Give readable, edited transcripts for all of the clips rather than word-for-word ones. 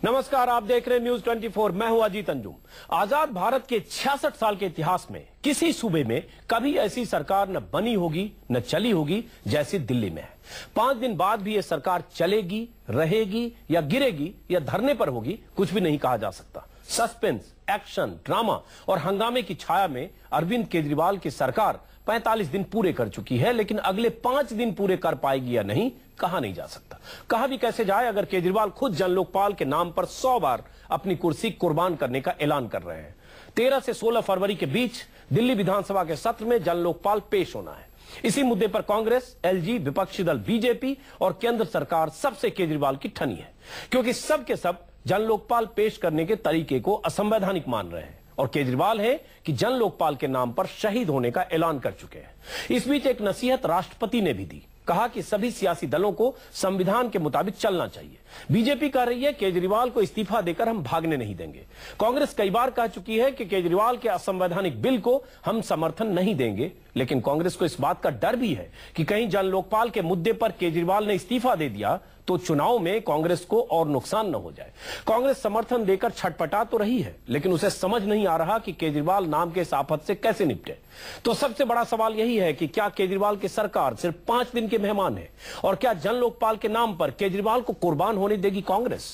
नमस्कार, आप देख रहे हैं न्यूज 24। मैं हूं अजीत अंजुम। आजाद भारत के 66 साल के इतिहास में किसी सूबे में कभी ऐसी सरकार न बनी होगी न चली होगी जैसी दिल्ली में है। 5 दिन बाद भी ये सरकार चलेगी, रहेगी या गिरेगी या धरने पर होगी, कुछ भी नहीं कहा जा सकता। सस्पेंस, एक्शन, ड्रामा और हंगामे की छाया में अरविंद केजरीवाल की सरकार 45 दिन पूरे कर चुकी है, लेकिन अगले 5 दिन पूरे कर पाएगी या नहीं कहा नहीं जा सकता। कहा भी कैसे जाए अगर केजरीवाल खुद जन लोकपाल के नाम पर 100 बार अपनी कुर्सी कुर्बान करने का ऐलान कर रहे हैं। 13 से 16 फरवरी के बीच दिल्ली विधानसभा के सत्र में जन लोकपाल पेश होना है। इसी मुद्दे पर कांग्रेस, एलजी, विपक्षी दल बीजेपी और केंद्र सरकार सबसे केजरीवाल की ठनी है, क्योंकि सब के सब जन लोकपाल पेश करने के तरीके को असंवैधानिक मान रहे हैं और केजरीवाल है कि जन लोकपाल के नाम पर शहीद होने का ऐलान कर चुके हैं। इस बीच एक नसीहत राष्ट्रपति ने भी दी, कहा कि सभी सियासी दलों को संविधान के मुताबिक चलना चाहिए। बीजेपी कह रही है केजरीवाल को इस्तीफा देकर हम भागने नहीं देंगे। कांग्रेस कई बार कह चुकी है कि केजरीवाल के असंवैधानिक बिल को हम समर्थन नहीं देंगे, लेकिन कांग्रेस को इस बात का डर भी है कि कहीं जन लोकपाल के मुद्दे पर केजरीवाल ने इस्तीफा दे दिया तो चुनाव में कांग्रेस को और नुकसान न हो जाए। कांग्रेस समर्थन देकर छटपटा तो रही है, लेकिन उसे समझ नहीं आ रहा कि केजरीवाल नाम के इस आफत से कैसे निपटे। तो सबसे बड़ा सवाल यही है कि क्या केजरीवाल की सरकार सिर्फ 5 दिन के मेहमान है और क्या जन लोकपाल के नाम पर केजरीवाल को कुर्बान होने देगी कांग्रेस,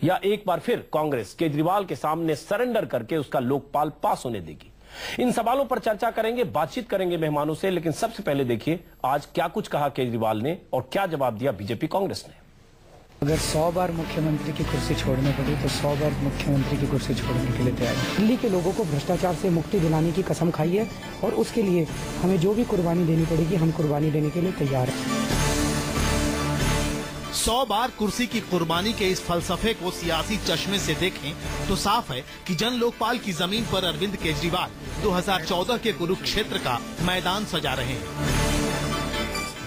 या एक बार फिर कांग्रेस केजरीवाल के सामने सरेंडर करके उसका लोकपाल पास होने देगी। इन सवालों पर चर्चा करेंगे, बातचीत करेंगे मेहमानों से, लेकिन सबसे पहले देखिए आज क्या कुछ कहा केजरीवाल ने और क्या जवाब दिया बीजेपी कांग्रेस ने। अगर 100 बार मुख्यमंत्री की कुर्सी छोड़नी पड़ी तो 100 बार मुख्यमंत्री की कुर्सी छोड़ने के लिए तैयार है। दिल्ली के लोगों को भ्रष्टाचार से मुक्ति दिलाने की कसम खाई है और उसके लिए हमें जो भी कुर्बानी देनी पड़ेगी हम कुर्बानी देने के लिए तैयार हैं। 100 बार कुर्सी की कुर्बानी के इस फलसफे को सियासी चश्मे से देखें तो साफ है कि जन लोकपाल की जमीन पर अरविंद केजरीवाल 2014 के कुरुक्षेत्र का मैदान सजा रहे हैं।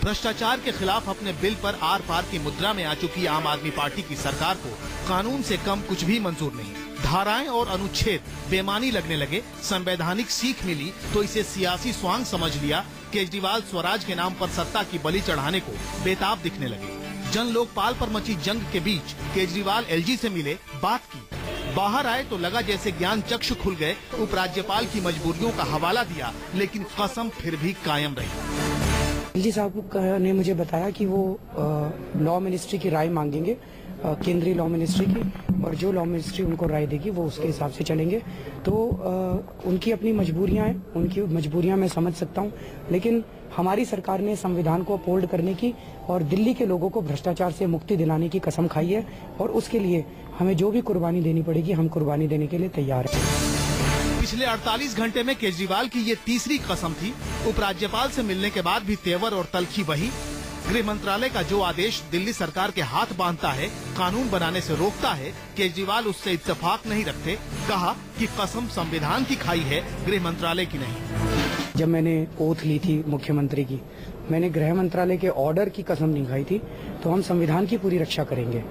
भ्रष्टाचार के खिलाफ अपने बिल पर आर पार की मुद्रा में आ चुकी आम आदमी पार्टी की सरकार को कानून से कम कुछ भी मंजूर नहीं। धाराएं और अनुच्छेद बेमानी लगने लगे, संवैधानिक सीख मिली तो इसे सियासी स्वांग समझ लिया। केजरीवाल स्वराज के नाम पर सत्ता की बलि चढ़ाने को बेताब दिखने लगे। जन लोकपाल पर मची जंग के बीच केजरीवाल एलजी से मिले, बात की। बाहर आए तो लगा जैसे ज्ञान चक्षु खुल गए। उपराज्यपाल की मजबूरियों का हवाला दिया, लेकिन कसम फिर भी कायम रही। एलजी साहब ने मुझे बताया कि वो लॉ मिनिस्ट्री की राय मांगेंगे, केंद्रीय लॉ मिनिस्ट्री की, और जो लॉ मिनिस्ट्री उनको राय देगी वो उसके हिसाब से चलेंगे। तो उनकी अपनी मजबूरियां हैं, उनकी मजबूरियां मैं समझ सकता हूं, लेकिन हमारी सरकार ने संविधान को अपहोल्ड करने की और दिल्ली के लोगों को भ्रष्टाचार से मुक्ति दिलाने की कसम खाई है और उसके लिए हमें जो भी कुर्बानी देनी पड़ेगी हम कुर्बानी देने के लिए तैयार हैं। पिछले 48 घंटे में केजरीवाल की ये तीसरी कसम थी। उपराज्यपाल से मिलने के बाद भी तेवर और तलखी वही। गृह मंत्रालय का जो आदेश दिल्ली सरकार के हाथ बांधता है, कानून बनाने से रोकता है, केजरीवाल उससे इत्तेफाक नहीं रखते। कहा कि कसम संविधान की खाई है, गृह मंत्रालय की नहीं। जब मैंने ओथ ली थी मुख्यमंत्री की, मैंने गृह मंत्रालय के ऑर्डर की कसम नहीं खाई थी, तो हम संविधान की पूरी रक्षा करेंगे।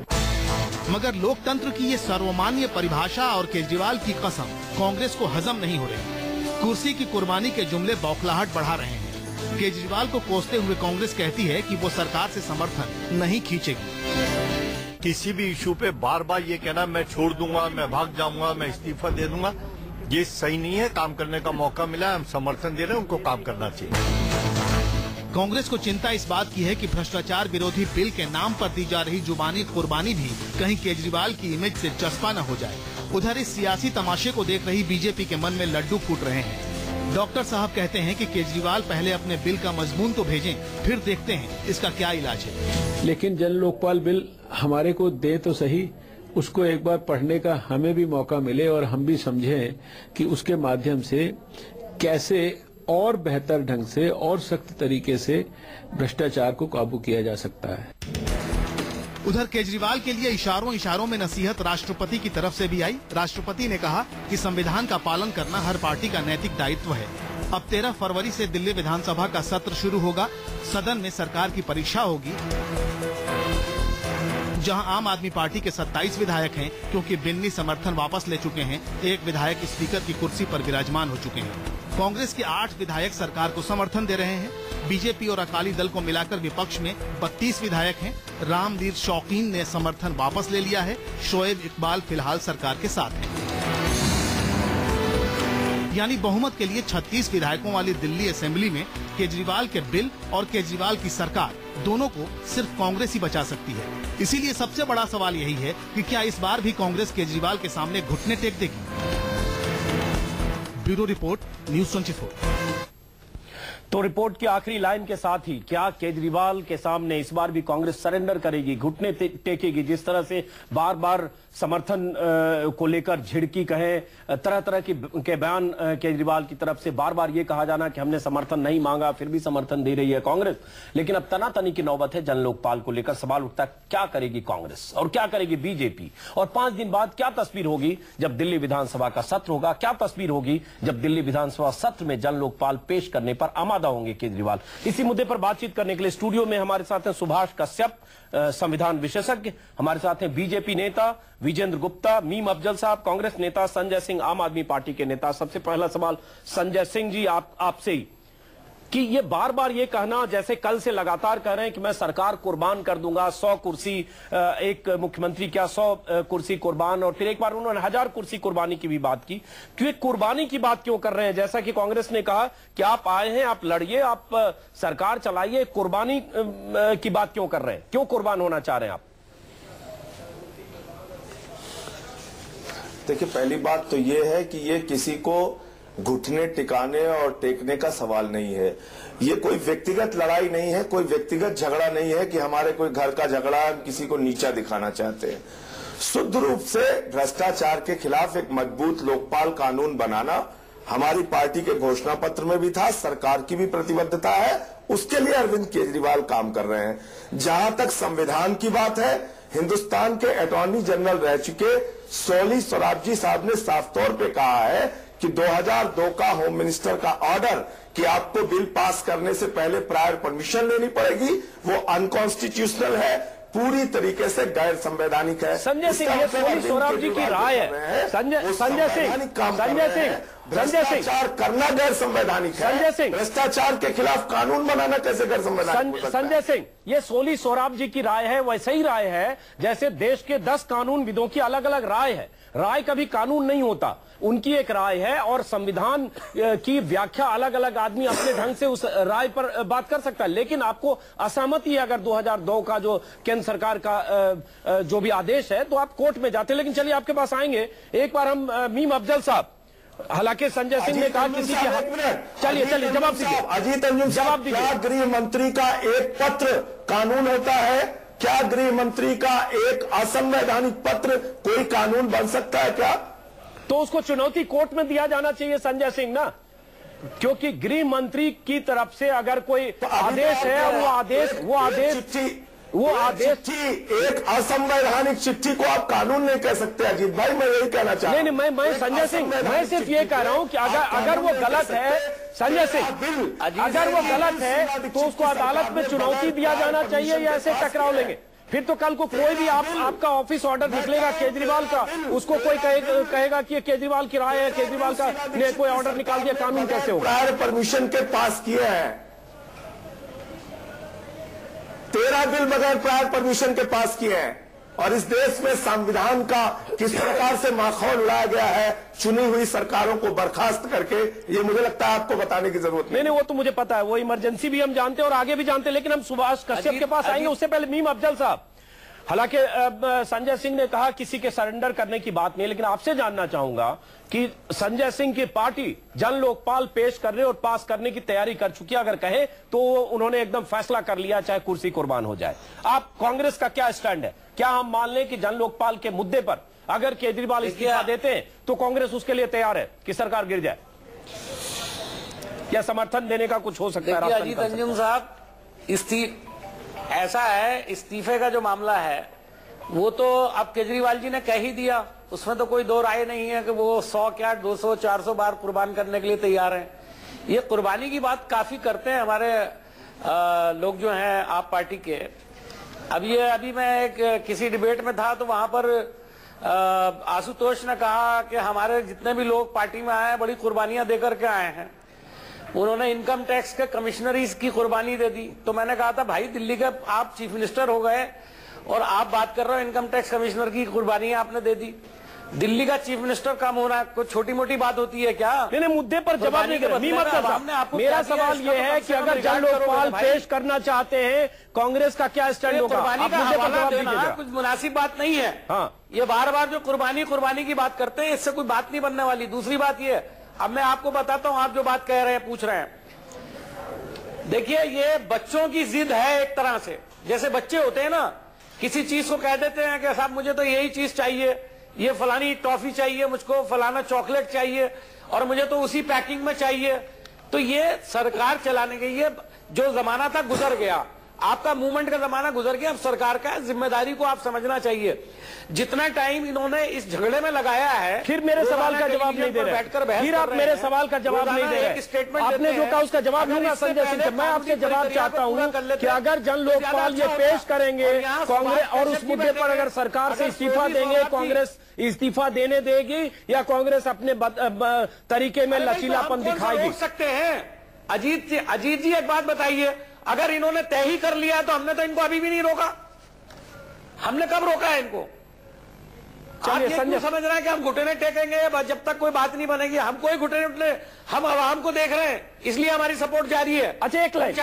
मगर लोकतंत्र की ये सर्वमान्य परिभाषा और केजरीवाल की कसम कांग्रेस को हजम नहीं हो रही। कुर्सी की कुर्बानी के जुमले बौखलाहट बढ़ा रहे हैं। केजरीवाल को कोसते हुए कांग्रेस कहती है कि वो सरकार से समर्थन नहीं खींचेगी। किसी भी इशू पे बार बार ये कहना मैं छोड़ दूंगा, मैं भाग जाऊंगा, मैं इस्तीफा दे दूंगा, ये सही नहीं है। काम करने का मौका मिला, हम समर्थन दे रहे हैं, उनको काम करना चाहिए। कांग्रेस को चिंता इस बात की है कि भ्रष्टाचार विरोधी बिल के नाम पर दी जा रही जुबानी कुर्बानी भी कहीं केजरीवाल की इमेज से चस्पा न हो जाए। उधर इस सियासी तमाशे को देख रही बीजेपी के मन में लड्डू फूट रहे हैं। डॉक्टर साहब कहते हैं कि केजरीवाल पहले अपने बिल का मजमून तो भेजें, फिर देखते हैं इसका क्या इलाज है। लेकिन जन लोकपाल बिल हमारे को दे तो सही, उसको एक बार पढ़ने का हमें भी मौका मिले और हम भी समझें कि उसके माध्यम से कैसे और बेहतर ढंग से और सख्त तरीके से भ्रष्टाचार को काबू किया जा सकता है। उधर केजरीवाल के लिए इशारों इशारों में नसीहत राष्ट्रपति की तरफ से भी आई। राष्ट्रपति ने कहा कि संविधान का पालन करना हर पार्टी का नैतिक दायित्व है। अब 13 फरवरी से दिल्ली विधानसभा का सत्र शुरू होगा। सदन में सरकार की परीक्षा होगी। जहां आम आदमी पार्टी के 27 विधायक हैं, क्योंकि बिन्नी समर्थन वापस ले चुके हैं। एक विधायक स्पीकर की कुर्सी पर विराजमान हो चुके हैं। कांग्रेस के 8 विधायक सरकार को समर्थन दे रहे हैं। बीजेपी और अकाली दल को मिलाकर विपक्ष में 32 विधायक हैं। रामवीर शौकीन ने समर्थन वापस ले लिया है। शोएब इकबाल फिलहाल सरकार के साथ हैं। यानी बहुमत के लिए 36 विधायकों वाली दिल्ली असेंबली में केजरीवाल के बिल और केजरीवाल की सरकार दोनों को सिर्फ कांग्रेस ही बचा सकती है। इसीलिए सबसे बड़ा सवाल यही है कि क्या इस बार भी कांग्रेस केजरीवाल के सामने घुटने टेक देगी। Bureau report, news 24। तो रिपोर्ट की आखिरी लाइन के साथ ही क्या केजरीवाल के सामने इस बार भी कांग्रेस सरेंडर करेगी, घुटने टेकेगी? जिस तरह से बार बार समर्थन को लेकर झिड़की कहे, तरह तरह के बयान केजरीवाल की तरफ से, बार बार ये कहा जाना कि हमने समर्थन नहीं मांगा, फिर भी समर्थन दे रही है कांग्रेस। लेकिन अब तनातनी की नौबत है। जन लोकपाल को लेकर सवाल उठता है, क्या करेगी कांग्रेस और क्या करेगी बीजेपी? और 5 दिन बाद क्या तस्वीर होगी जब दिल्ली विधानसभा का सत्र होगा? क्या तस्वीर होगी जब दिल्ली विधानसभा सत्र में जन लोकपाल पेश करने पर आमादा होंगे केजरीवाल? इसी मुद्दे पर बातचीत करने के लिए स्टूडियो में हमारे साथ हैं सुभाष कश्यप, संविधान विशेषज्ञ, हमारे साथ हैं बीजेपी नेता विजेंद्र गुप्ता, मीम अफजल साहब, कांग्रेस नेता संजय सिंह, आम आदमी पार्टी के नेता। सबसे पहला सवाल संजय सिंह जी आपसे ही कि ये बार बार ये कहना, जैसे कल से लगातार कह रहे हैं कि मैं सरकार कुर्बान कर दूंगा, 100 कुर्सी, एक मुख्यमंत्री क्या 100 कुर्सी कुर्बान, और फिर एक बार उन्होंने 1000 कुर्सी कुर्बानी की भी बात की। क्यों कुर्बानी की बात क्यों कर रहे हैं? जैसा कि कांग्रेस ने कहा कि आप आए हैं, आप लड़िए, आप सरकार चलाइए, कुर्बानी की बात क्यों कर रहे हैं? क्यों कुर्बान होना चाह रहे हैं आप? देखिए, पहली बात तो ये है कि ये किसी को घुटने टिकाने और टेकने का सवाल नहीं है। ये कोई व्यक्तिगत लड़ाई नहीं है, कोई व्यक्तिगत झगड़ा नहीं है कि हमारे कोई घर का झगड़ा हम किसी को नीचा दिखाना चाहते हैं। शुद्ध रूप से भ्रष्टाचार के खिलाफ एक मजबूत लोकपाल कानून बनाना हमारी पार्टी के घोषणा पत्र में भी था, सरकार की भी प्रतिबद्धता है, उसके लिए अरविंद केजरीवाल काम कर रहे हैं। जहां तक संविधान की बात है, हिंदुस्तान के अटॉर्नी जनरल रह चुके सोली सोराबजी साहब ने साफ तौर पे कहा है कि 2002 का होम मिनिस्टर का ऑर्डर कि आपको बिल पास करने से पहले प्रायर परमिशन लेनी पड़ेगी, वो अनकॉन्स्टिट्यूशनल है, पूरी तरीके से गैर संवैधानिक है। संजय सिंह, ये सोली सोराबजी की राय है। संजय सिंह भ्रष्टाचार करना गैर संवैधानिक है। संजय सिंह, भ्रष्टाचार के खिलाफ कानून बनाना कैसे गैर संवैधानिक? संजय सिंह, ये सोली सोराबजी की राय है, वैसे ही राय है जैसे देश के 10 कानूनविदों की अलग अलग राय है। राय कभी कानून नहीं होता, उनकी एक राय है, और संविधान की व्याख्या अलग अलग आदमी अपने ढंग से उस राय पर बात कर सकता है। लेकिन आपको असहमति है अगर 2002 का जो केंद्र सरकार का जो भी आदेश है, तो आप कोर्ट में जाते। लेकिन चलिए आपके पास आएंगे। एक बार हम मीम अफजल साहब, हालांकि संजय सिंह ने कहा किसी के, चलिए जवाब दीजिए। अजीत अंजुम, जवाब दीजिए। क्या गृह मंत्री का एक पत्र कानून होता है? क्या गृह मंत्री का एक असंवैधानिक पत्र कोई कानून बन सकता है क्या? तो उसको चुनौती कोर्ट में दिया जाना चाहिए संजय सिंह ना, क्योंकि गृह मंत्री की तरफ से अगर कोई आदेश है, वो आदेश एक असंवैधानिक चिट्ठी को आप कानून नहीं कह सकते। अजीत भाई, मैं यही कहना चाहता हूं। नहीं, मैं संजय सिंह, मैं सिर्फ ये कह रहा हूं कि अगर वो गलत है, संजय सिंह, अगर वो गलत है तो उसको अदालत में चुनौती दिया जाना चाहिए, या ऐसे टकराव लेंगे? फिर तो कल को कोई भी आपका ऑफिस ऑर्डर निकलेगा केजरीवाल का, उसको कोई कहेगा कि ये केजरीवाल की राय है, केजरीवाल का ने कोई ऑर्डर निकाल दिया, कानून कैसे होगा? प्रायर परमिशन के पास किए हैं 13 बिल बगैर प्रायर परमिशन के पास किए हैं, और इस देश में संविधान का किस प्रकार से माखौल उड़ाया गया है चुनी हुई सरकारों को बर्खास्त करके, ये मुझे लगता है आपको बताने की जरूरत नहीं। वो तो मुझे पता है, वो इमरजेंसी भी हम जानते हैं और आगे भी जानते हैं। लेकिन हम सुभाष कश्यप के पास आएंगे, उससे पहले मीम अफजल साहब, हालांकि संजय सिंह ने कहा किसी के सरेंडर करने की बात नहीं, लेकिन आपसे जानना चाहूंगा कि संजय सिंह की पार्टी जन लोकपाल पेश करने और पास करने की तैयारी कर चुकी है। अगर कहे तो उन्होंने एकदम फैसला कर लिया, चाहे कुर्सी कुर्बान हो जाए। आप कांग्रेस का क्या स्टैंड है? क्या हम मान लें कि जन लोकपाल के मुद्दे पर अगर केजरीवाल इस्तीफा देते हैं तो कांग्रेस उसके लिए तैयार है कि सरकार गिर जाए, या समर्थन देने का कुछ हो सकता है? अजीत अंजुम साहब, ऐसा है, इस्तीफे का जो मामला है वो तो अब केजरीवाल जी ने कह ही दिया, उसमें तो कोई दो राय नहीं है कि वो 100 क्या 200 400 बार कुर्बान करने के लिए तैयार हैं। ये कुर्बानी की बात काफी करते हैं हमारे लोग जो हैं आप पार्टी के, अभी मैं किसी डिबेट में था तो वहां पर आशुतोष ने कहा कि हमारे जितने भी लोग पार्टी में आए हैं बड़ी कुर्बानियां देकर के आए हैं। उन्होंने इनकम टैक्स के कमिश्नरीज की कुर्बानी दे दी। तो मैंने कहा था भाई दिल्ली के आप चीफ मिनिस्टर हो गए और आप बात कर रहे हो इनकम टैक्स कमिश्नर की कुर्बानी आपने दे दी। दिल्ली का चीफ मिनिस्टर कम होना कोई छोटी मोटी बात होती है क्या? नहीं, मुद्दे पर जवाब नहीं दे रहे। मेरा सवाल ये है कि अगर जन लोकपाल पेश करना चाहते हैं कांग्रेस का क्या स्टैंड होगा? कुर्बानी का हवाला देना कुछ मुनासिब बात नहीं है। हाँ, ये बार बार जो कुर्बानी की बात करते हैं इससे कोई बात नहीं बनने वाली। दूसरी बात ये, अब मैं आपको बताता हूं, आप जो बात कह रहे हैं पूछ रहे हैं, देखिए ये बच्चों की जिद है एक तरह से। जैसे बच्चे होते हैं ना, किसी चीज को कह देते हैं कि साहब मुझे तो यही चीज चाहिए, ये फलानी टॉफी चाहिए, मुझको फलाना चॉकलेट चाहिए और मुझे तो उसी पैकिंग में चाहिए। तो ये सरकार चलाने के, ये जो जमाना था गुजर गया, आपका मूवमेंट का जमाना गुजर गया। अब सरकार का जिम्मेदारी को आप समझना चाहिए। जितना टाइम इन्होंने इस झगड़े में लगाया है, फिर मेरे सवाल का जवाब नहीं दे रहे। फिर आप मेरे सवाल का जवाब नहीं दे रहे। स्टेटमेंट आपने जो कहा उसका जवाब दूंगा संजय सिंह। मैं आपसे जवाब चाहता हूं कि अगर जन लोकपाल ये पेश करेंगे कांग्रेस और उस मुद्दे पर अगर सरकार से इस्तीफा देंगे, कांग्रेस इस्तीफा देने देगी या कांग्रेस अपने तरीके में लचीलापन दिखाएगी? रोक सकते हैं। अजीत जी एक बात बताइए, अगर इन्होंने तय ही कर लिया तो हमने तो इनको अभी भी नहीं रोका। हमने कब रोका है इनको? चलिए संजय समझ रहे हैं कि हम घुटने टेकेंगे जब तक कोई बात नहीं बनेगी? हम कोई घुटने उठने, हम आवाम को देख रहे हैं, इसलिए हमारी सपोर्ट जारी है। अच्छा एक लाइन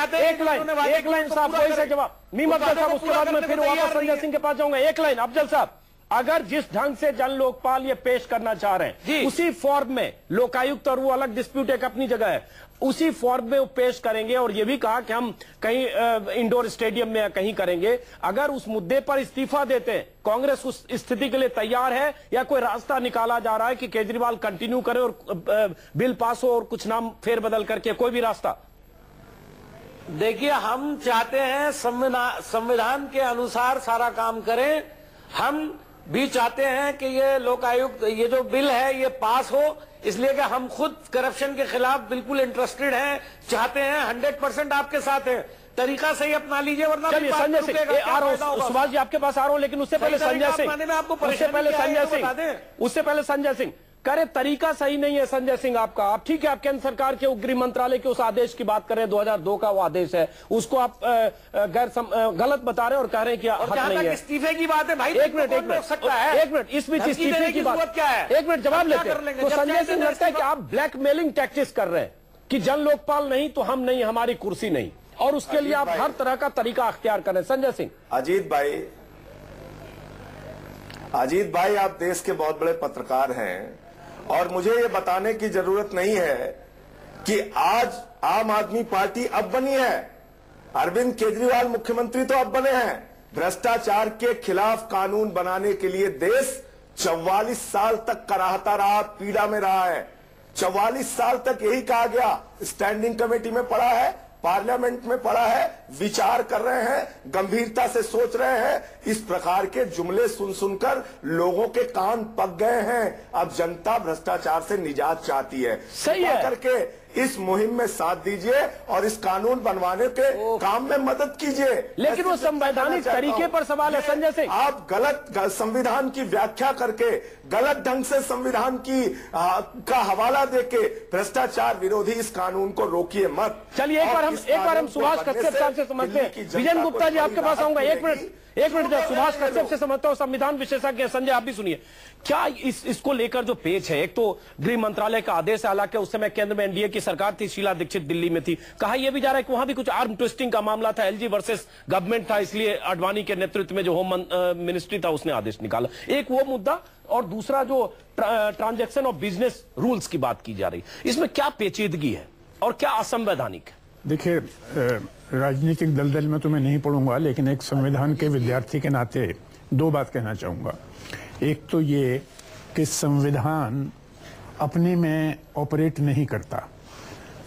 साहब, कोई सा जवाब मीम अफजल साहब, उसके बाद मैं फिर वापस संजय सिंह के पास जाऊंगा। एक लाइन अफजल साहब, अगर जिस ढंग से जन लोकपाल ये पेश करना चाह रहे हैं उसी फॉर्म में, लोकायुक्त और वो अलग डिस्प्यूट एक अपनी जगह है, उसी फॉर्म में वो पेश करेंगे और ये भी कहा कि हम कहीं इंडोर स्टेडियम में कहीं करेंगे, अगर उस मुद्दे पर इस्तीफा देते हैं कांग्रेस उस स्थिति के लिए तैयार है या कोई रास्ता निकाला जा रहा है कि केजरीवाल कंटिन्यू करे और बिल पास हो और कुछ नाम फेरबदल करके, कोई भी रास्ता? देखिए हम चाहते हैं संविधान के अनुसार सारा काम करें। हम भी चाहते हैं कि ये लोकायुक्त, ये जो बिल है ये पास हो, इसलिए कि हम खुद करप्शन के खिलाफ बिल्कुल इंटरेस्टेड हैं, चाहते हैं, 100% आपके साथ हैं। तरीका सही अपना लीजिए वरना संजय सिंह आ रहा हूं, सुभाष जी आपके पास आ रहा हूं, लेकिन उससे पहले संजय सिंह करे तरीका सही नहीं है। संजय सिंह आपका, आप ठीक है, आप केंद्र सरकार के गृह मंत्रालय के उस आदेश की बात कर रहे हैं, 2002 का वो आदेश है, उसको आप गलत बता रहे हैं और कह रहे हैं कि हक नहीं है। इस्तीफे की बात है भाई, एक मिनट इस बीच इस्तीफे की बात क्या है? एक मिनट जवाब लेते हैं। तो संजय सिंह लगता है कि आप ब्लैकमेलिंग टैक्टिक्स कर रहे हैं कि जन लोकपाल नहीं तो हम नहीं, हमारी कुर्सी नहीं, और उसके लिए आप हर तरह का तरीका अख्तियार कर रहे हैं। संजय सिंह, अजीत भाई आप देश के बहुत बड़े पत्रकार हैं और मुझे ये बताने की जरूरत नहीं है कि आज आम आदमी पार्टी अब बनी है, अरविंद केजरीवाल मुख्यमंत्री तो अब बने हैं। भ्रष्टाचार के खिलाफ कानून बनाने के लिए देश 44 साल तक कराहता रहा, पीड़ा में रहा है। 44 साल तक यही कहा गया, स्टैंडिंग कमेटी में पड़ा है, पार्लियामेंट में पड़ा है, विचार कर रहे हैं, गंभीरता से सोच रहे हैं। इस प्रकार के जुमले सुन सुनकर लोगों के कान पक गए हैं। अब जनता भ्रष्टाचार से निजात चाहती है। सही है करके इस मुहिम में साथ दीजिए और इस कानून बनवाने के काम में मदद कीजिए। लेकिन वो संवैधानिक तरीके पर सवाल है संजय सिंह। आप गलत संविधान की व्याख्या करके, गलत ढंग से संविधान की का हवाला देके भ्रष्टाचार विरोधी इस कानून को रोकिए मत। चलिए एक बार हम सुभाष कश्यप साहब से समझते हैं। विजय गुप्ता जी आपके पास आऊंगा। एक मिनट सुभाष कश्यप से समझता हूं, संविधान विशेषज्ञ संजय आप भी सुनिए। क्या इसको लेकर जो पेच है, एक तो गृह मंत्रालय का आदेश है, हालांकि उस समय केंद्र में एनडीए की सरकार थी, शीला दीक्षित दिल्ली में थी, कहा यह भी जा रहा है कि वहां भी कुछ आर्म ट्विस्टिंग का मामला था, एलजी वर्सेस गवर्नमेंट था, इसलिए अडवाणी के नेतृत्व में जो होम मिनिस्ट्री था उसने आदेश निकाला। एक वो मुद्दा, और दूसरा जो ट्रांजैक्शन ऑफ बिजनेस रूल्स की बात की जा रही, इसमें क्या पेचीदगी है और क्या असंवैधानिक है? देखिए, राजनीतिक दलदल में तो मैं नहीं पढ़ूंगा, लेकिन एक संविधान के विद्यार्थी के नाते दो बात कहना चाहूंगा। एक तो ये कि संविधान अपने में ऑपरेट नहीं करता।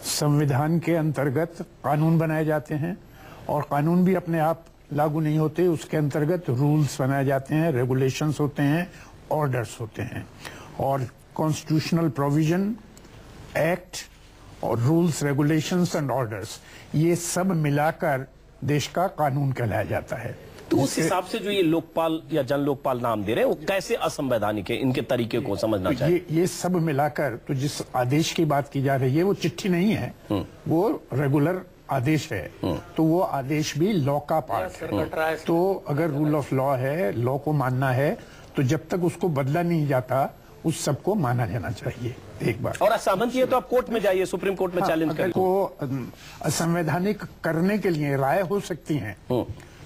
संविधान के अंतर्गत कानून बनाए जाते हैं और कानून भी अपने आप लागू नहीं होते, उसके अंतर्गत रूल्स बनाए जाते हैं, रेगुलेशंस होते हैं, ऑर्डर्स होते हैं, और कॉन्स्टिट्यूशनल प्रोविजन, एक्ट और रूल्स, रेगुलेशंस एंड ऑर्डर्स, ये सब मिलाकर देश का कानून कहलाया जाता है। तो उस हिसाब से जो ये लोकपाल या जन लोकपाल नाम दे रहे हैं वो कैसे असंवैधानिक है, इनके तरीके को समझना चाहिए। ये सब मिलाकर तो जिस आदेश की बात की जा रही है वो चिट्ठी नहीं है, वो रेगुलर आदेश है। तो वो आदेश भी लॉ का पार्ट है। तो अगर रूल ऑफ लॉ है, लॉ को मानना है, तो जब तक उसको बदला नहीं जाता उस सबको माना जाना चाहिए एक बार। और असहमति है तो आप कोर्ट में जाइए, सुप्रीम कोर्ट में चैलेंज करें। को असंवैधानिक करने के लिए राय हो सकती है,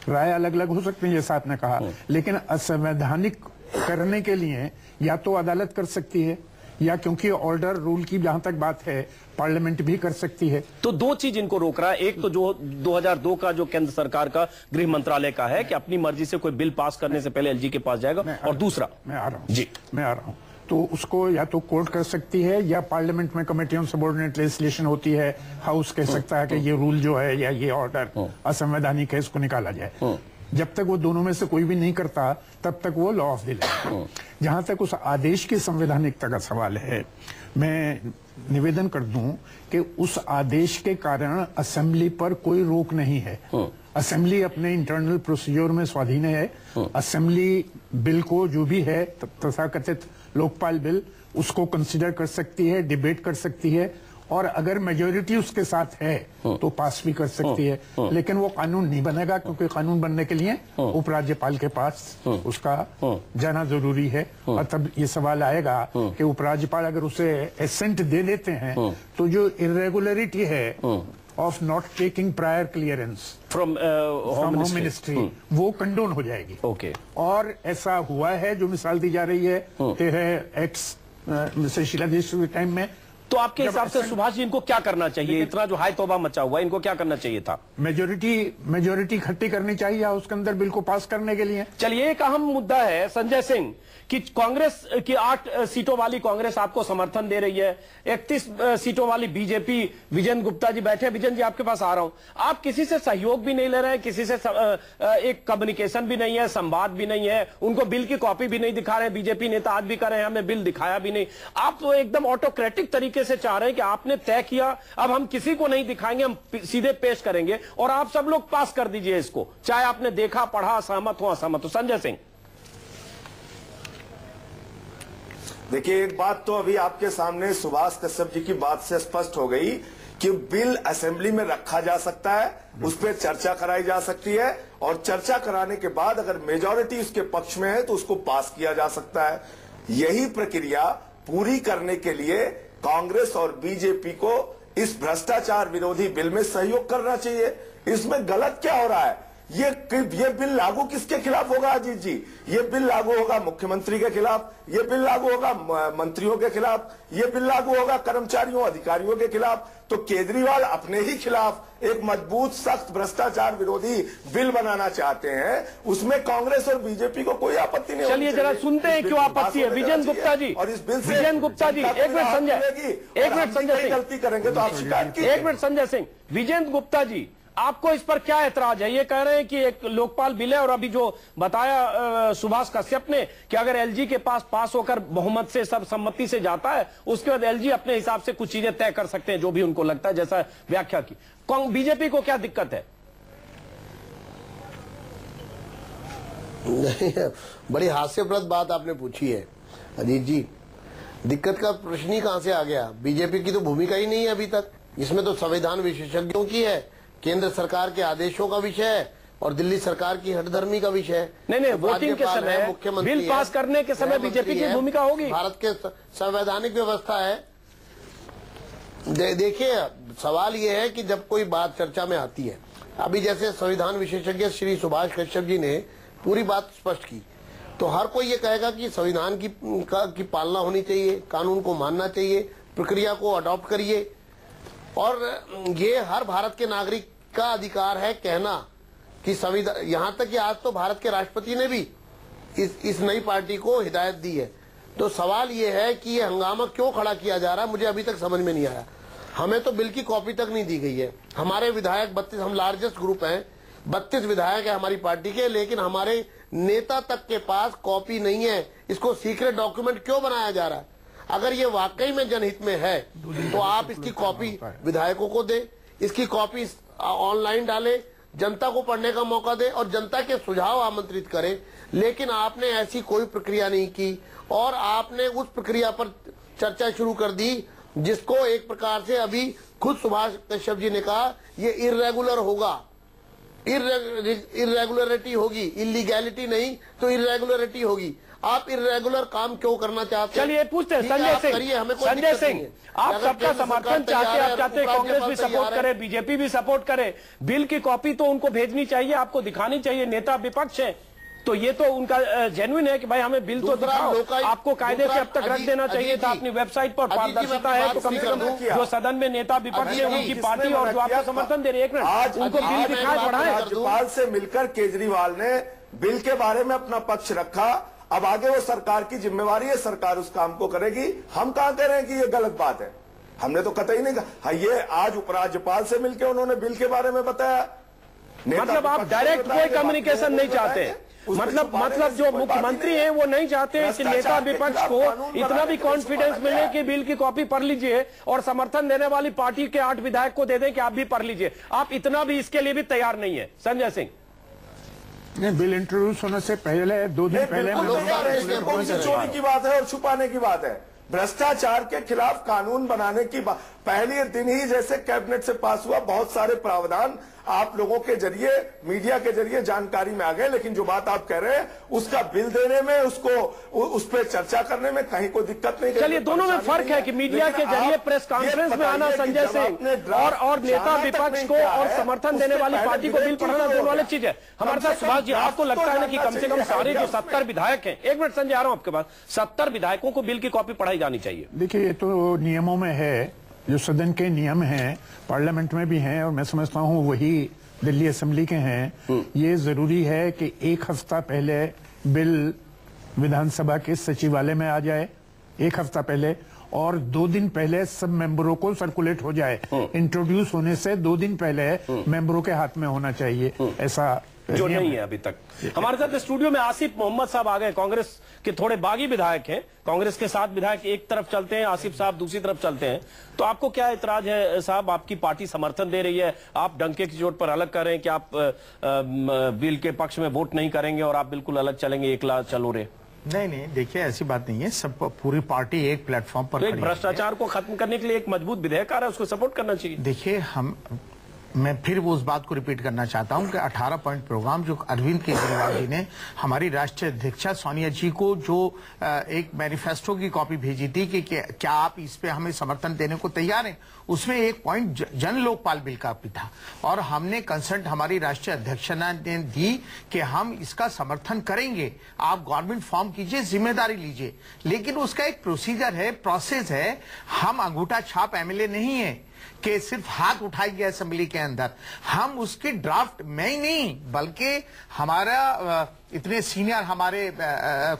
राय अलग अलग हो सकती है जैसा आपने कहा, लेकिन असंवैधानिक करने के लिए या तो अदालत कर सकती है या, क्योंकि ऑर्डर रूल की जहां तक बात है, पार्लियामेंट भी कर सकती है। तो दो चीज इनको रोक रहा है, एक तो जो 2002 का जो केंद्र सरकार का गृह मंत्रालय का है कि अपनी मर्जी से कोई बिल पास करने से पहले एलजी के पास जाएगा, और दूसरा मैं आ रहा हूं तो उसको या तो कोर्ट कर सकती है या पार्लियामेंट में कमेटी ऑन सबऑर्डिनेट लेजिस्लेशन होती है, हाउस कह सकता है कि ये रूल जो है या ये ऑर्डर असंवैधानिक है, इसको निकाला जाए। जब तक वो दोनों में से कोई भी नहीं करता तब तक वो लॉ ऑफ द लैंड। जहां तक उस आदेश की संवैधानिकता का सवाल है, मैं निवेदन कर दूं कि उस आदेश के कारण असेंबली पर कोई रोक नहीं है। असेंबली अपने इंटरनल प्रोसीजर में स्वाधीन है। असेंबली बिल को जो भी है तथाकथित लोकपाल बिल, उसको कंसिडर कर सकती है, डिबेट कर सकती है, और अगर मेजोरिटी उसके साथ है तो पास भी कर सकती है। लेकिन वो कानून नहीं बनेगा, क्योंकि कानून बनने के लिए उपराज्यपाल के पास उसका जाना जरूरी है। और तब ये सवाल आएगा कि उपराज्यपाल अगर उसे एसेंट दे देते हैं तो जो इरेगुलरिटी है of not taking prior clearance from home ministry, वो कंडोन हो जाएगी। ओके। और ऐसा हुआ है, जो मिसाल दी जा रही है 13 एक्स शीला दीक्षित के टाइम में। तो आपके हिसाब से सुभाष जी इनको क्या करना चाहिए? इतना जो हाई तौबा मचा हुआ है, इनको क्या करना चाहिए था? मेजोरिटी इकट्ठी करनी चाहिए उसके अंदर बिल को पास करने के लिए। चलिए, एक अहम मुद्दा है संजय सिंह कि कांग्रेस की 8 सीटों वाली कांग्रेस आपको समर्थन दे रही है, 31 सीटों वाली बीजेपी, विजेंद्र गुप्ता जी बैठे। विजेंद्र जी, आपके पास आ रहा हूं। आप किसी से सहयोग भी नहीं ले रहे हैं, किसी से एक कम्युनिकेशन भी नहीं है, संवाद भी नहीं है, उनको बिल की कॉपी भी नहीं दिखा रहे। बीजेपी नेता आज भी कह रहे हैं हमें बिल दिखाया भी नहीं। आप तो एकदम ऑटोक्रेटिक तरीके से चाह रहे हैं कि आपने तय किया, अब हम किसी को नहीं दिखाएंगे, हम सीधे पेश करेंगे और आप सब लोग पास कर दीजिए इसको, चाहे आपने देखा, पढ़ा, सहमत हो असहमत हो। संजय सिंह, देखिए, एक बात तो अभी आपके सामने सुभाष कश्यप जी की बात से स्पष्ट हो गई कि बिल असेंबली में रखा जा सकता है, उस पर चर्चा कराई जा सकती है, और चर्चा कराने के बाद अगर मेजॉरिटी उसके पक्ष में है तो उसको पास किया जा सकता है। यही प्रक्रिया पूरी करने के लिए कांग्रेस और बीजेपी को इस भ्रष्टाचार विरोधी बिल में सहयोग करना चाहिए। इसमें गलत क्या हो रहा है? ये बिल लागू किसके खिलाफ होगा अजीत जी? ये बिल लागू होगा मुख्यमंत्री के खिलाफ, ये बिल लागू होगा मंत्रियों के खिलाफ, ये बिल लागू होगा कर्मचारियों अधिकारियों के खिलाफ। तो केजरीवाल अपने ही खिलाफ एक मजबूत सख्त भ्रष्टाचार विरोधी बिल बनाना चाहते हैं, उसमें कांग्रेस और बीजेपी को कोई आपत्ति नहीं। चलिए जरा सुनते हैं क्यों आपत्ति है। विजेंद्र गुप्ता जी, और इस बिल से विजेंद्र गुप्ता जी, एक मिनट संजय, एक मिनट संजय सिंह, गलती करेंगे तो आप शिकायत कीजिए। एक मिनट संजय सिंह, विजेंद्र गुप्ता जी, आपको इस पर क्या ऐतराज है? ये कह रहे हैं कि एक लोकपाल बिल है, और अभी जो बताया सुभाष कश्यप ने कि अगर एलजी के पास होकर बहुमत से, सब सम्मति से जाता है, उसके बाद एलजी अपने हिसाब से कुछ चीजें तय कर सकते हैं जो भी उनको लगता है, जैसा व्याख्या की। बीजेपी को क्या दिक्कत है? नहीं, बड़ी हास्यप्रद बात आपने पूछी है अजीत जी। दिक्कत का प्रश्न ही कहां से आ गया? बीजेपी की तो भूमिका ही नहीं है अभी तक। इसमें तो संविधान विशेषज्ञों की है, केंद्र सरकार के आदेशों का विषय है, और दिल्ली सरकार की हठधर्मी का विषय है। नहीं, वोटिंग के समय, मुख्यमंत्री बिल पास करने के समय बीजेपी की भूमिका होगी। भारत के संवैधानिक व्यवस्था है। देखिए, सवाल ये है कि जब कोई बात चर्चा में आती है, अभी जैसे संविधान विशेषज्ञ श्री सुभाष कश्यप जी ने पूरी बात स्पष्ट की, तो हर कोई ये कहेगा कि संविधान की पालना होनी चाहिए, कानून को मानना चाहिए, प्रक्रिया को अडॉप्ट करिए, और ये हर भारत के नागरिक का अधिकार है कहना कि संविधान, यहाँ तक कि आज तो भारत के राष्ट्रपति ने भी इस नई पार्टी को हिदायत दी है। तो सवाल ये है कि ये हंगामा क्यों खड़ा किया जा रहा है, मुझे अभी तक समझ में नहीं आया। हमें तो बिल की कॉपी तक नहीं दी गई है। हमारे विधायक 32, हम लार्जेस्ट ग्रुप हैं, 32 विधायक है हमारी पार्टी के, लेकिन हमारे नेता तक के पास कॉपी नहीं है। इसको सीक्रेट डॉक्यूमेंट क्यों बनाया जा रहा है? अगर ये वाकई में जनहित में है तो आप इसकी कॉपी विधायकों को दें, इसकी कॉपी ऑनलाइन डालें, जनता को पढ़ने का मौका दें और जनता के सुझाव आमंत्रित करें। लेकिन आपने ऐसी कोई प्रक्रिया नहीं की और आपने उस प्रक्रिया पर चर्चा शुरू कर दी जिसको एक प्रकार से अभी खुद सुभाष कश्यप जी ने कहा ये इर्रेगुलर होगा, इर्रेगुलरिटी होगी, इलीगैलिटी नहीं तो इर्रेगुलरिटी होगी। आप इर्रेगुलर काम क्यों करना चाहते हैं? चलिए पूछते हैं संजय सिंह। संजय सिंह, आप सबका समर्थन चाहते हैं, आप चाहते हैं कांग्रेस भी सपोर्ट करे, बीजेपी भी सपोर्ट करे, बिल की कॉपी तो उनको भेजनी चाहिए, आपको दिखानी चाहिए, नेता विपक्ष है तो ये तो उनका जेन्युइन है कि भाई हमें बिल तो दिखाओ। आपको कायदे से अब तक रख देना चाहिए था अपनी वेबसाइट पर, पारदर्शिता है तो कम से कम जो सदन में नेता विपक्ष है उनकी पार्टी और जो आपको समर्थन दे रही है, एक मिनट उनको बिल दिखाए बढ़ाए। राज्यपाल से मिलकर केजरीवाल ने बिल के बारे में अपना पक्ष रखा। अब आगे वो सरकार की जिम्मेवारी है, सरकार उस काम को करेगी। हम कहां कह रहे हैं कि ये गलत बात है, हमने तो कतई नहीं कहा। ये आज उपराज्यपाल से मिलकर उन्होंने बिल के बारे में बताया। मतलब आप डायरेक्ट कोई कम्युनिकेशन नहीं चाहते, मतलब जो मुख्यमंत्री हैं वो नहीं चाहते कि नेता विपक्ष को इतना भी कॉन्फिडेंस मिले कि बिल की कॉपी पढ़ लीजिए और समर्थन देने वाली पार्टी के 8 विधायक को दे दें कि आप भी पढ़ लीजिए। आप इतना भी इसके लिए भी तैयार नहीं है संजय सिंह? नहीं, बिल इंट्रोड्यूस होने से पहले 2 दिन पहले कौन सी चोरी की बात है और छुपाने की बात है? भ्रष्टाचार के खिलाफ कानून बनाने की बात पहले दिन ही जैसे कैबिनेट से पास हुआ, बहुत सारे प्रावधान आप लोगों के जरिए, मीडिया के जरिए जानकारी में आ गए। लेकिन जो बात आप कह रहे हैं उसका बिल देने में, उसको उस पर चर्चा करने में कहीं कोई दिक्कत नहीं। चलिए दोनों में फर्क है कि मीडिया के जरिए प्रेस कॉन्फ्रेंस में आना संजय सिंह और नेता विपक्ष को और समर्थन देने वाली पार्टी को बिल पढ़ाना दोनों वाली चीज है। हमारे साथ सुभाष जी, आपको लगता है ना कि कम से कम सारे जो 70 विधायक हैं, एक मिनट संजय आ रहा हूं आपके पास, 70 विधायकों को बिल की कॉपी पढ़ाई जानी चाहिए? देखिए ये तो नियमों में है, जो सदन के नियम हैं, पार्लियामेंट में भी हैं और मैं समझता हूं वही दिल्ली असेंबली के हैं। ये जरूरी है कि 1 हफ्ता पहले बिल विधानसभा के सचिवालय में आ जाए, 1 हफ्ता पहले, और 2 दिन पहले सब मेंबरों को सर्कुलेट हो जाए। इंट्रोड्यूस होने से 2 दिन पहले मेंबरों के हाथ में होना चाहिए, ऐसा जो नहीं है अभी तक। हमारे साथ स्टूडियो में आसिफ मोहम्मद साहब आ गए, कांग्रेस के थोड़े बागी विधायक हैं। कांग्रेस के 7 विधायक एक तरफ चलते हैं, आसिफ साहब दूसरी तरफ चलते हैं। तो आपको क्या इतराज है साहब? आपकी पार्टी समर्थन दे रही है, आप डंके की चोट पर अलग कर रहे हैं कि आप बिल के पक्ष में वोट नहीं करेंगे और आप बिल्कुल अलग चलेंगे, एकला चलो रे? नहीं, देखिए ऐसी बात नहीं है, सब पूरी पार्टी एक प्लेटफॉर्म पर तो भ्रष्टाचार को खत्म करने के लिए एक मजबूत विधेयक आ रहा है, उसको सपोर्ट करना चाहिए। देखिए मैं फिर वो उस बात को रिपीट करना चाहता हूं कि 18 पॉइंट प्रोग्राम जो अरविंद केजरीवाल जी ने हमारी राष्ट्रीय अध्यक्षा सोनिया जी को जो एक मैनिफेस्टो की कॉपी भेजी थी कि क्या आप इस पे हमें समर्थन देने को तैयार हैं, उसमें एक पॉइंट जन लोकपाल बिल का भी था और हमने कंसर्ट हमारी राष्ट्रीय अध्यक्षा ने दी कि हम इसका समर्थन करेंगे, आप गवर्नमेंट फॉर्म कीजिए, जिम्मेदारी लीजिए। लेकिन उसका एक प्रोसीजर है, प्रोसेस है। हम अंगूठा छाप एमएलए नहीं है कि सिर्फ हाथ उठाएंगे असेंबली के अंदर। हम उसके ड्राफ्ट में ही नहीं बल्कि हमारा इतने सीनियर हमारे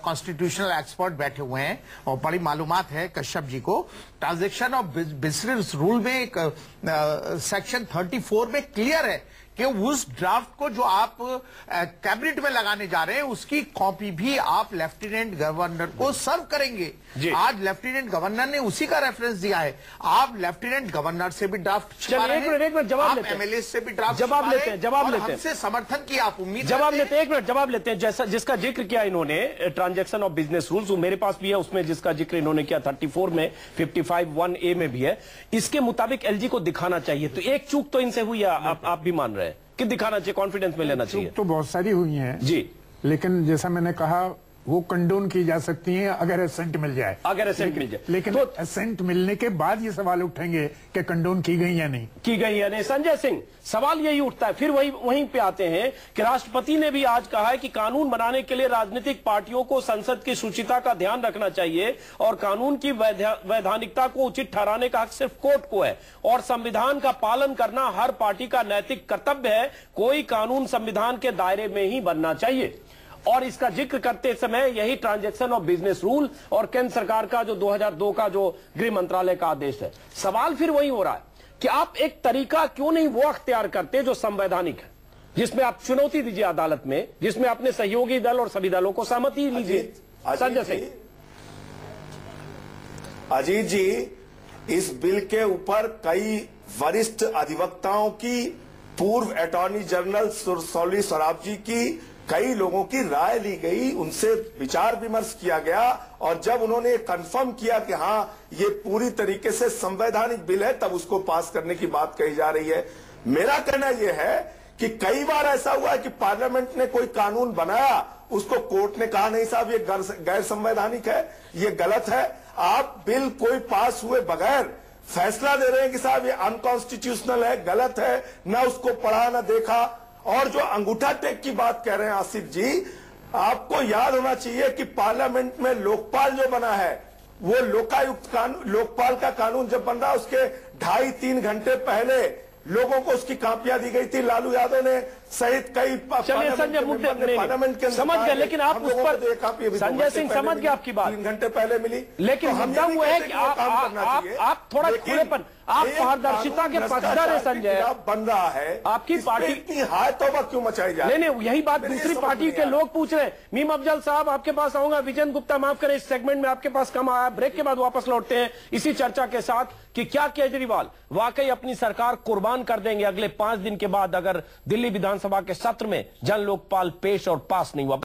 कॉन्स्टिट्यूशनल एक्सपर्ट बैठे हुए हैं और बड़ी मालूमात है कश्यप जी को। ट्रांजैक्शन ऑफ बिजनेस रूल में एक सेक्शन 34 में क्लियर है कि उस ड्राफ्ट को जो आप कैबिनेट में लगाने जा रहे हैं उसकी कॉपी भी आप लेफ्टिनेंट गवर्नर को सर्व करेंगे। आज लेफ्टिनेंट गवर्नर ने उसी का रेफरेंस दिया है। आप लेफ्टिनेंट गवर्नर से भी ड्राफ्ट छिपा रहे हैं, एक मिनट जवाब लेते हैं, एमएलए से भी ड्राफ्ट जवाब लेते हैं, हमसे समर्थन की आप उम्मीद जवाब लेते हैं। एक मिनट जवाब लेते हैं। जैसा जिसका जिक्र किया इन्होंने ट्रांजैक्शन ऑफ बिजनेस रूल्स, मेरे पास भी है, उसमें जिसका जिक्र इन्होंने किया 34 में 55(1)(a) में भी है, इसके मुताबिक एलजी को दिखाना चाहिए। तो एक चूक तो इनसे हुई है, आप भी मान रहे हैं कि दिखाना चाहिए, कॉन्फिडेंस में लेना चाहिए। तो बहुत सारी हुई हैं जी, लेकिन जैसा मैंने कहा वो कंडोन की जा सकती हैं अगर एसेंट मिल जाए, लेकिन तो एसेंट मिलने के बाद ये सवाल उठेंगे कि कंडोन की गई या नहीं की गई या नहीं। संजय सिंह, सवाल यही उठता है, फिर वहीं पे आते हैं कि राष्ट्रपति ने भी आज कहा है कि कानून बनाने के लिए राजनीतिक पार्टियों को संसद की शुचिता का ध्यान रखना चाहिए और कानून की वैधानिकता को उचित ठहराने का हक सिर्फ कोर्ट को है और संविधान का पालन करना हर पार्टी का नैतिक कर्तव्य है। कोई कानून संविधान के दायरे में ही बनना चाहिए। और इसका जिक्र करते समय यही ट्रांजैक्शन ऑफ बिजनेस रूल और केंद्र सरकार का जो 2002 का जो गृह मंत्रालय का आदेश है, सवाल फिर वही हो रहा है कि आप एक तरीका क्यों नहीं वो अख्तियार करते जो संवैधानिक है, जिसमें आप चुनौती दीजिए अदालत में, जिसमें अपने सहयोगी दल और सभी दलों को सहमति लीजिए। संजय सिंह, अजीत जी, इस बिल के ऊपर कई वरिष्ठ अधिवक्ताओं की पूर्व अटॉर्नी जनरल सुरसौली सराफ जी की कई लोगों की राय ली गई, उनसे विचार विमर्श किया गया और जब उन्होंने कंफर्म किया कि हाँ ये पूरी तरीके से संवैधानिक बिल है, तब उसको पास करने की बात कही जा रही है। मेरा कहना यह है कि कई बार ऐसा हुआ है कि पार्लियामेंट ने कोई कानून बनाया, उसको कोर्ट ने कहा नहीं साहब ये गैर संवैधानिक है, ये गलत है। आप बिल कोई पास हुए बगैर फैसला दे रहे हैं कि साहब ये अनकॉन्स्टिट्यूशनल है, गलत है, ना उसको पढ़ा ना देखा। और जो अंगूठा टेक की बात कह रहे हैं आसिफ जी, आपको याद होना चाहिए कि पार्लियामेंट में लोकपाल जो बना है, वो लोकायुक्त कानून, लोकपाल का कानून जब बन रहा उसके 2.5-3 घंटे पहले लोगों को उसकी कापियां दी गई थी। लालू यादव ने सहित कई संजय मुद्दे पार्लियामेंट के समझ गए, लेकिन आप उस पर संजय सिंह समझ गए आपकी बात, 3 घंटे पहले मिली। लेकिन मुद्दा वो है कि आप थोड़ा खुलेपन, आप पारदर्शिता के पक्षधर है संजय, बन रहा है आपकी पार्टी इतनी हाय तौबा क्यों मचाई जा रही है? नहीं, यही बात दूसरी पार्टी के लोग पूछ रहे हैं। मीम अफजल साहब आपके पास आऊंगा, विजन गुप्ता माफ करें इस सेगमेंट में आपके पास कम आया, ब्रेक के बाद वापस लौटते हैं इसी चर्चा के साथ कि क्या केजरीवाल वाकई अपनी सरकार कुर्बान कर देंगे अगले 5 दिन के बाद अगर दिल्ली विधानसभा के सत्र में जन लोकपाल पेश और पास नहीं हुआ।